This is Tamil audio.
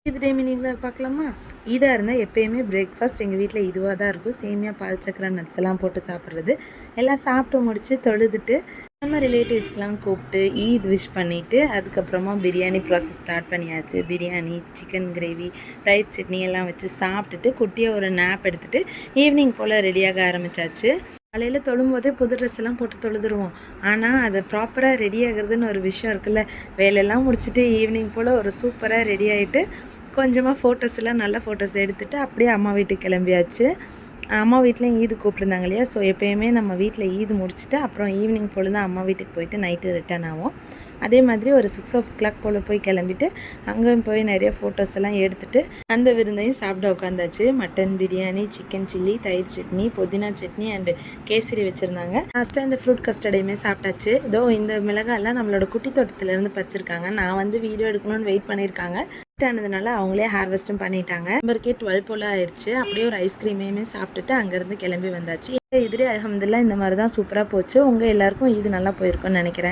இது டே மினிவில் பார்க்கலாமா? இதாக இருந்தால் எப்போயுமே பிரேக்ஃபாஸ்ட் எங்கள் வீட்டில் இதுவாக தான் இருக்கும். சேமியா, பால் சக்கரை, நட்ஸ் எல்லாம் போட்டு சாப்பிட்றது. எல்லாம் சாப்பிட்டு முடித்து தொழுதுட்டு நம்ம ரிலேட்டிவ்ஸ்க்கெலாம் கூப்பிட்டு ஈத் விஷ் பண்ணிவிட்டு அதுக்கப்புறமா பிரியாணி ப்ராசஸ் ஸ்டார்ட் பண்ணியாச்சு. பிரியாணி, சிக்கன் கிரேவி, தயிர் சட்னி எல்லாம் வச்சு சாப்பிட்டுட்டு குட்டியாக ஒரு நேப் எடுத்துகிட்டு ஈவினிங் போல் ரெடியாக ஆரம்பித்தாச்சு. காலையில் தொழும்போதே புது ட்ரெஸ் எல்லாம் போட்டு தொழுதுருவோம். ஆனால் அது ப்ராப்பராக ரெடி ஆகுறதுன்னு ஒரு விஷயம் இருக்குல்ல. வேலையெல்லாம் முடிச்சுட்டு ஈவினிங் போல் ஒரு சூப்பராக ரெடி ஆகிட்டு கொஞ்சமாக ஃபோட்டோஸ் எல்லாம் நல்ல ஃபோட்டோஸ் எடுத்துகிட்டு அப்படியே அம்மா வீட்டுக்கு கிளம்பியாச்சு. அம்மா வீட்லேயும் ஈது கூப்பிட்ருந்தாங்க இல்லையா. ஸோ எப்போயுமே நம்ம வீட்டில் ஈது முடிச்சுட்டு அப்புறம் ஈவினிங் போல் தான் அம்மா வீட்டுக்கு போயிட்டு நைட்டு ரிட்டர்ன் ஆகும். அதே மாதிரி ஒரு 6 o'clock போல் போய் கிளம்பிட்டு அங்கேயும் போய் நிறைய ஃபோட்டோஸ் எல்லாம் எடுத்துகிட்டு அந்த விருந்தையும் சாப்பிட உட்காந்தாச்சு. மட்டன் பிரியாணி, சிக்கன் சில்லி, தயிர் சட்னி, புதினா சட்னி அண்டு கேசரி வச்சுருந்தாங்க. லாஸ்ட்டாக இந்த ஃப்ரூட் கஸ்டர்டையுமே சாப்பிட்டாச்சு. இதோ இந்த மிளகாயெல்லாம் நம்மளோட குட்டி தோட்டத்துலேருந்து பறிச்சிருக்காங்க. நான் வந்து வீடியோ எடுக்கணும்னு வெயிட் பண்ணியிருக்காங்க. ஆனதுனால அவங்களே ஹார்வெஸ்ட்டும் பண்ணிட்டாங்க. நம்பருக்கே 12 போல் ஆயிடுச்சு. அப்படியே ஒரு ஐஸ்கிரீமையுமே சாப்பிட்டுட்டு அங்கேருந்து கிளம்பி வந்தாச்சு. இதுலேயே அல்ஹம்துலில்லாஹ் இந்த மாதிரி தான் சூப்பராக போச்சு. உங்கள் எல்லாருக்கும் இது நல்லா போயிருக்கும்னு நினைக்கிறேன்.